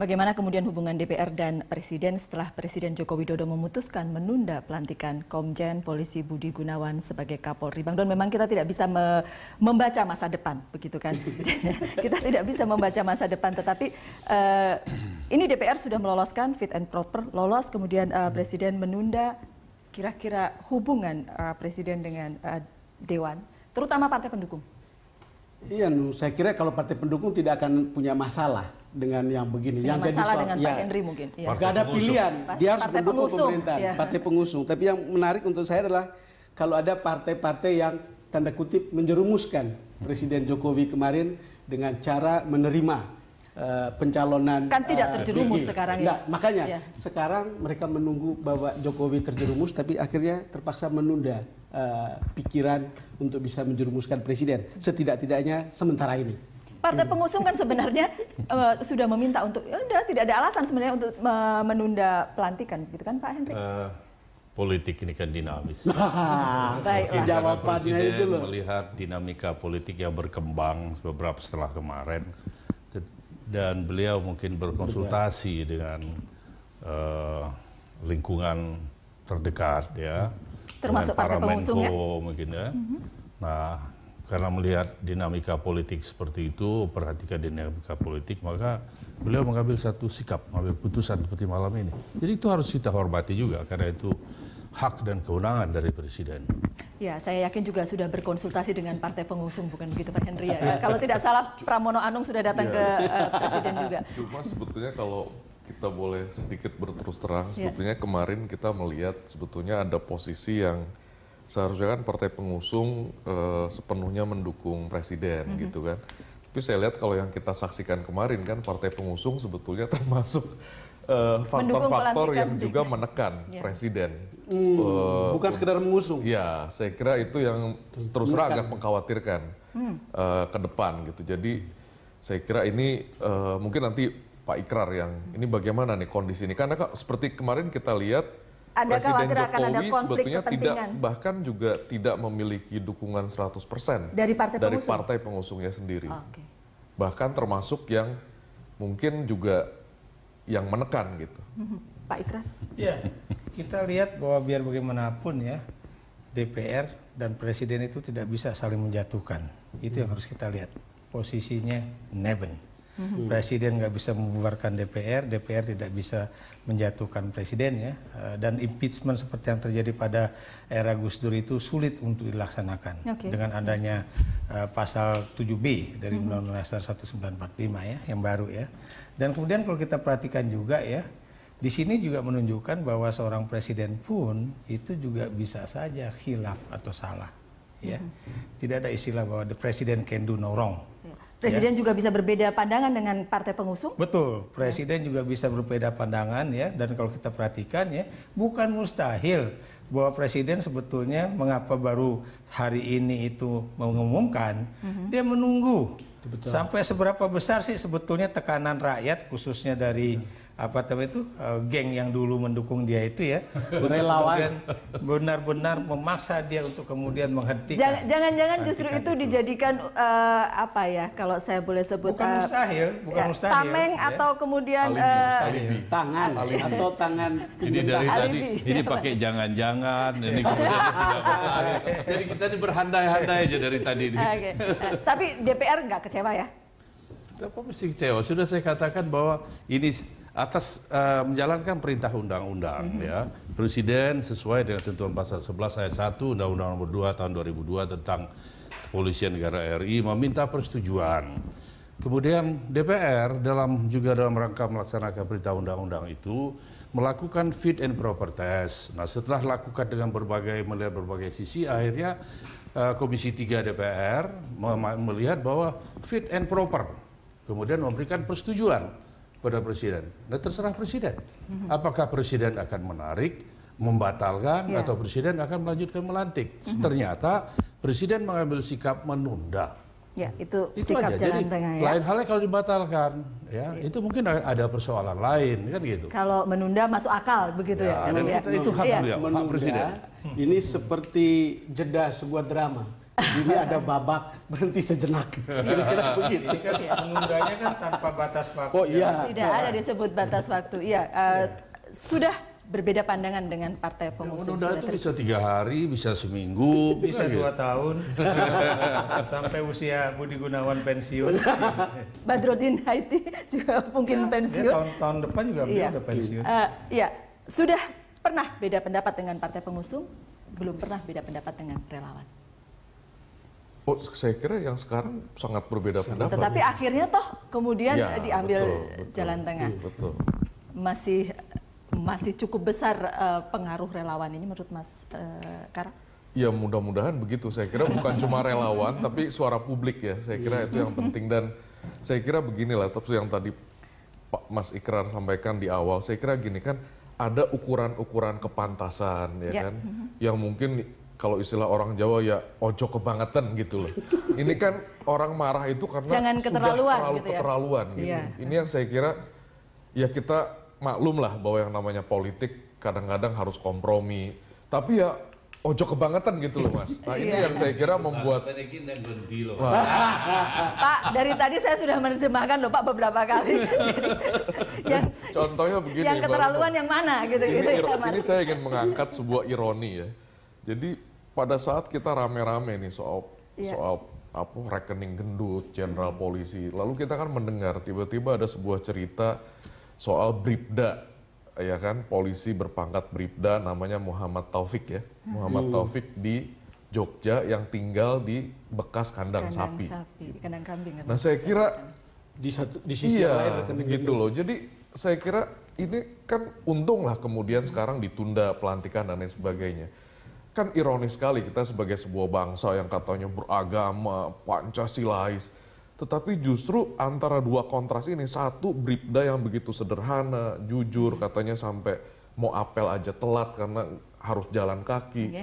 Bagaimana kemudian hubungan DPR dan Presiden setelah Presiden Joko Widodo memutuskan menunda pelantikan Komjen Polisi Budi Gunawan sebagai Kapolri? Bang Don, memang kita tidak bisa membaca masa depan, begitu kan? Kita tidak bisa membaca masa depan, tetapi ini DPR sudah meloloskan fit and proper, lolos, kemudian Presiden menunda. Kira-kira hubungan Presiden dengan Dewan, terutama partai pendukung? Iya, saya kira kalau partai pendukung tidak akan punya masalah dengan yang begini. Yang jadi soal dengan Pak Henry mungkin. Ya. Gak ada pilihan, dia harus mendukung pemerintahan, partai pengusung. Tapi yang menarik untuk saya adalah kalau ada partai-partai yang tanda kutip menjerumuskan Presiden Jokowi kemarin dengan cara menerima pencalonan. Kan tidak terjerumus sekarang ya. Nah, makanya sekarang mereka menunggu bahwa Jokowi terjerumus, tapi akhirnya terpaksa menunda pikiran untuk bisa menjerumuskan presiden, setidak-tidaknya sementara ini. Partai pengusung kan sebenarnya sudah meminta untuk, tidak ada alasan sebenarnya untuk menunda pelantikan, gitu kan Pak Henry? Politik ini kan dinamis. Baiklah. Jawabannya itu loh. Melihat dinamika politik yang berkembang beberapa setelah kemarin, dan beliau mungkin berkonsultasi dengan lingkungan terdekat ya. Termasuk partai pengusung ya? Mungkin ya. Nah, karena melihat dinamika politik seperti itu, perhatikan dinamika politik, maka beliau mengambil satu sikap, mengambil putusan seperti malam ini. Jadi itu harus kita hormati juga, karena itu hak dan kewenangan dari Presiden. Ya, saya yakin juga sudah berkonsultasi dengan partai pengusung, bukan begitu Pak Henry ya? Kalau tidak salah, Pramono Anung sudah datang ke Presiden juga. Cuma sebetulnya kalau kita boleh sedikit berterus terang, sebetulnya kemarin kita melihat sebetulnya ada posisi yang seharusnya kan partai pengusung sepenuhnya mendukung presiden gitu kan. Tapi saya lihat kalau yang kita saksikan kemarin kan partai pengusung sebetulnya termasuk faktor-faktor yang juga menekan presiden. Bukan sekedar mengusung. Ya, saya kira itu yang terus terang agak mengkhawatirkan ke depan gitu. Jadi saya kira ini mungkin nanti Pak Ikrar yang ini bagaimana nih kondisi ini, karena seperti kemarin kita lihat ada Presiden Jokowi sebetulnya tidak, bahkan juga tidak memiliki dukungan 100% dari partai pengusungnya sendiri. Bahkan termasuk yang mungkin juga yang menekan gitu. Pak Ikrar? Ya, kita lihat bahwa biar bagaimanapun ya, DPR dan Presiden itu tidak bisa saling menjatuhkan. Itu yang harus kita lihat. Posisinya neben. Presiden nggak bisa membubarkan DPR, DPR tidak bisa menjatuhkan presiden ya, dan impeachment seperti yang terjadi pada era Gus Dur itu sulit untuk dilaksanakan dengan adanya pasal 7B dari Undang-Undang Dasar 1945 ya, yang baru ya. Dan kemudian kalau kita perhatikan juga ya, di sini juga menunjukkan bahwa seorang presiden pun itu juga bisa saja khilaf atau salah ya. Tidak ada istilah bahwa the president can do no wrong. Presiden juga bisa berbeda pandangan dengan partai pengusung? Betul, Presiden juga bisa berbeda pandangan ya, dan kalau kita perhatikan ya, bukan mustahil bahwa Presiden sebetulnya mengapa baru hari ini itu mengumumkan, dia menunggu. Sampai seberapa besar sih sebetulnya tekanan rakyat khususnya dari geng yang dulu mendukung dia itu ya, relawan benar-benar memaksa dia untuk kemudian menghentikan. Jangan-jangan justru itu dijadikan kalau saya boleh sebut bukan mustahil, tameng atau kemudian tangan atau tangan ini dari tadi ini pakai jangan-jangan ini kemudian tidak besar. Jadi kita ini berhandai-handai aja dari tadi. Tapi DPR nggak kecewa ya? Apa mesti kecewa? Sudah saya katakan bahwa ini atas menjalankan perintah undang-undang ya. Presiden sesuai dengan ketentuan pasal 11 ayat 1 Undang-Undang Nomor 2 tahun 2002 tentang Kepolisian Negara RI meminta persetujuan. Kemudian DPR dalam rangka melaksanakan perintah undang-undang itu melakukan fit and proper test. Nah, setelah lakukan dengan melihat berbagai sisi, akhirnya Komisi 3 DPR melihat bahwa fit and proper. Kemudian memberikan persetujuan pada presiden. Nah, terserah presiden. Apakah presiden akan menarik, membatalkan, atau presiden akan melanjutkan melantik? Ternyata presiden mengambil sikap menunda. Ya, itu sikap aja. Jalan Jadi, tengah ya. Lain halnya kalau dibatalkan, ya itu mungkin ada persoalan lain kan gitu. Kalau menunda masuk akal begitu ya. Dan itu hak beliau, hak presiden. Ini seperti jeda sebuah drama. Ini ada babak berhenti sejenak. Kira-kira begitu. Ini kan menundanya kan tanpa batas waktu. Oh iya. Tidak ada disebut batas waktu. Iya, sudah berbeda pandangan dengan partai pengusung. Menunda itu bisa 3 hari, bisa seminggu, Bisa gitu. 2 tahun sampai usia Budi Gunawan pensiun. Badrodin Haiti juga mungkin pensiun. Tahun depan juga beliau udah pensiun. Iya, sudah pernah beda pendapat dengan partai pengusung, belum pernah beda pendapat dengan relawan. Oh, saya kira yang sekarang sangat berbeda pendapat. Tetapi akhirnya toh kemudian Ya, diambil betul. jalan tengah. Betul. Masih cukup besar pengaruh relawan ini menurut Mas Kara? Ya mudah-mudahan begitu. Saya kira bukan cuma relawan, tapi suara publik ya. Saya kira itu yang penting. Dan saya kira beginilah, tapi yang tadi Pak Mas Ikrar sampaikan di awal, saya kira gini kan, ada ukuran-ukuran kepantasan ya kan, yang mungkin kalau istilah orang Jawa ya ojo kebangetan gitu loh. Ini kan orang marah itu karena jangan sudah keterlaluan, terlalu gitu ya? keterlaluan gitu. Iya. Ini yang saya kira ya kita maklum lah bahwa yang namanya politik kadang-kadang harus kompromi. Tapi ya ojo kebangetan gitu loh Mas. Nah ini yang saya kira membuat Pak, dari tadi saya sudah menerjemahkan loh Pak beberapa kali. yang, contohnya begini. yang keterlaluan yang mana gitu Ini, gitu ya, ini saya ingin mengangkat sebuah ironi ya. Jadi pada saat kita rame-rame nih soal apa rekening gendut, jenderal polisi, lalu kita kan mendengar tiba-tiba ada sebuah cerita soal Bribda, ya kan, polisi berpangkat Bribda namanya Muhammad Taufik ya, Muhammad Taufik di Jogja yang tinggal di bekas kandang sapi. Kandang kambing. Nah saya kira di sisi lain rekening gitu loh. Jadi saya kira ini kan untung lah kemudian sekarang ditunda pelantikan dan lain sebagainya. Kan ironis sekali kita sebagai sebuah bangsa yang katanya beragama, Pancasilais. Tetapi justru antara dua kontras ini, satu Bribda yang begitu sederhana, jujur, katanya sampai mau apel aja telat karena harus jalan kaki.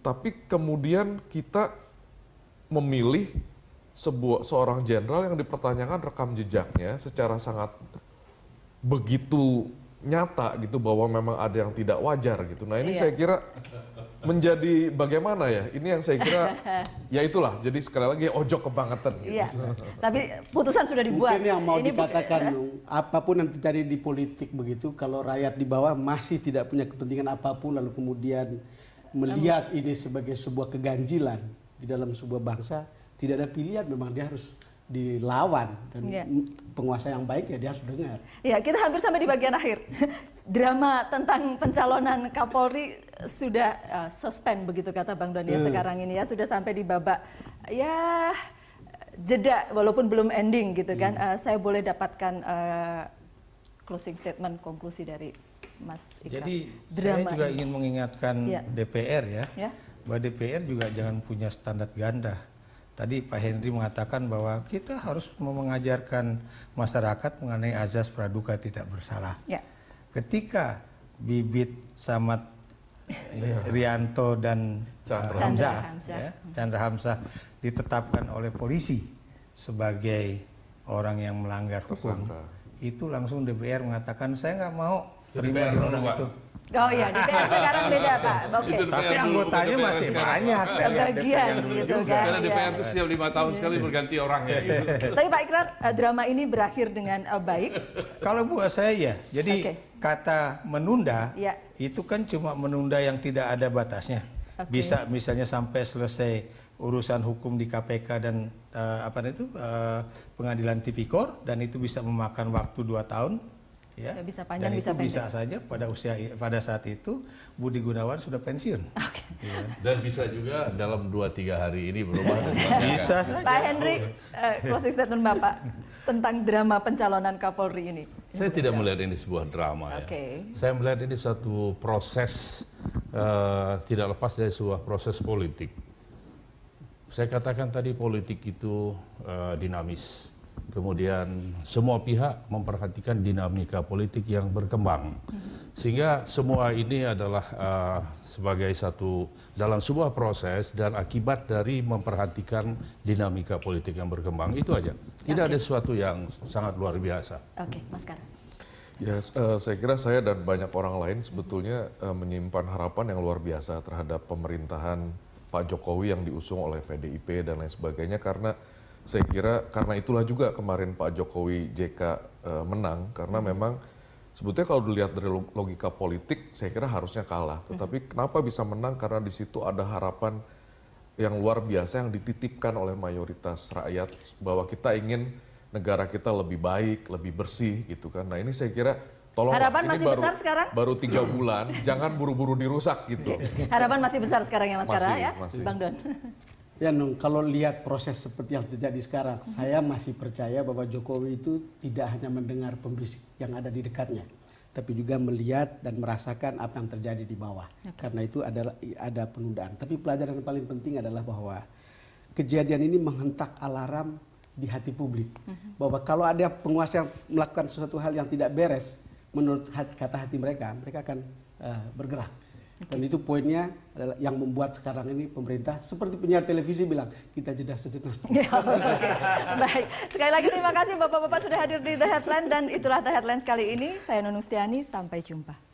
Tapi kemudian kita memilih seorang jenderal yang dipertanyakan rekam jejaknya secara sangat begitu nyata gitu bahwa memang ada yang tidak wajar gitu. Nah ini saya kira menjadi bagaimana ya? Ini yang saya kira ya itulah. Jadi sekali lagi ojo kebangetan gitu. Iya. Tapi putusan sudah dibuat. Mungkin yang mau dikatakan apapun yang terjadi di politik begitu, kalau rakyat di bawah masih tidak punya kepentingan apapun lalu kemudian melihat ini sebagai sebuah keganjilan di dalam sebuah bangsa, tidak ada pilihan, memang dia harus dilawan dan penguasa yang baik ya dia harus dengar. Ya, kita hampir sampai di bagian akhir. Drama tentang pencalonan Kapolri sudah suspend begitu kata Bang Doni sekarang ini ya, sudah sampai di babak ya jeda walaupun belum ending gitu kan. Saya boleh dapatkan closing statement, konklusi dari Mas Ikrar. Jadi drama saya juga ini ingin mengingatkan DPR ya, bahwa DPR juga jangan punya standar ganda. Tadi Pak Henry mengatakan bahwa kita harus mengajarkan masyarakat mengenai azas praduga tidak bersalah. Ya. Ketika Bibit, Samad, Rianto dan Chandra Hamzah ditetapkan oleh polisi sebagai orang yang melanggar hukum, itu langsung DPR mengatakan saya nggak mau terima orang itu. Oh iya, DPR sekarang beda Pak. Oke. Tapi anggotanya masih banyak. Sebagian gitu kan. Karena DPR itu setiap 5 tahun sekali berganti orangnya. Gitu. Tapi Pak Ikrar, drama ini berakhir dengan baik? Kalau buat saya ya, jadi kata menunda itu kan cuma menunda yang tidak ada batasnya. Bisa misalnya sampai selesai urusan hukum di KPK dan pengadilan tipikor, dan itu bisa memakan waktu 2 tahun. Ya, bisa panjang, dan bisa itu pendek. bisa saja pada saat itu Budi Gunawan sudah pensiun. Ya. Dan bisa juga dalam 2-3 hari ini berubah. Bisa saja. Pak Henry, closing statement Bapak tentang drama pencalonan Kapolri ini. Saya tidak melihat ini sebuah drama ya. Saya melihat ini suatu proses tidak lepas dari sebuah proses politik. Saya katakan tadi politik itu dinamis. Kemudian semua pihak memperhatikan dinamika politik yang berkembang. Sehingga semua ini adalah sebagai dalam sebuah proses dan akibat dari memperhatikan dinamika politik yang berkembang. Itu aja. Tidak ada sesuatu yang sangat luar biasa. Oke, Mas Kara. Ya, saya kira saya dan banyak orang lain sebetulnya menyimpan harapan yang luar biasa terhadap pemerintahan Pak Jokowi yang diusung oleh PDIP dan lain sebagainya, karena saya kira karena itulah juga kemarin Pak Jokowi JK menang, karena memang sebetulnya kalau dilihat dari logika politik saya kira harusnya kalah, tetapi kenapa bisa menang, karena di situ ada harapan yang luar biasa yang dititipkan oleh mayoritas rakyat bahwa kita ingin negara kita lebih baik, lebih bersih gitu kan. Nah ini saya kira tolong harapan ini masih besar sekarang? Baru 3 bulan, jangan buru-buru dirusak gitu. Harapan masih besar sekarang ya Mas Kara ya, Bang Don. Ya Nung, kalau lihat proses seperti yang terjadi sekarang, saya masih percaya bahwa Jokowi itu tidak hanya mendengar pembisik yang ada di dekatnya, tapi juga melihat dan merasakan apa yang terjadi di bawah. Karena itu ada penundaan. Tapi pelajaran yang paling penting adalah bahwa kejadian ini menghentak alarm di hati publik. Bahwa kalau ada penguasa yang melakukan sesuatu hal yang tidak beres, menurut kata hati mereka, mereka akan bergerak. Dan itu poinnya adalah yang membuat sekarang ini pemerintah seperti penyiar televisi bilang, kita jeda sejenak. Baik, sekali lagi terima kasih Bapak-Bapak sudah hadir di The Headline, dan itulah The Headline kali ini. Saya Nunung Stiani, sampai jumpa.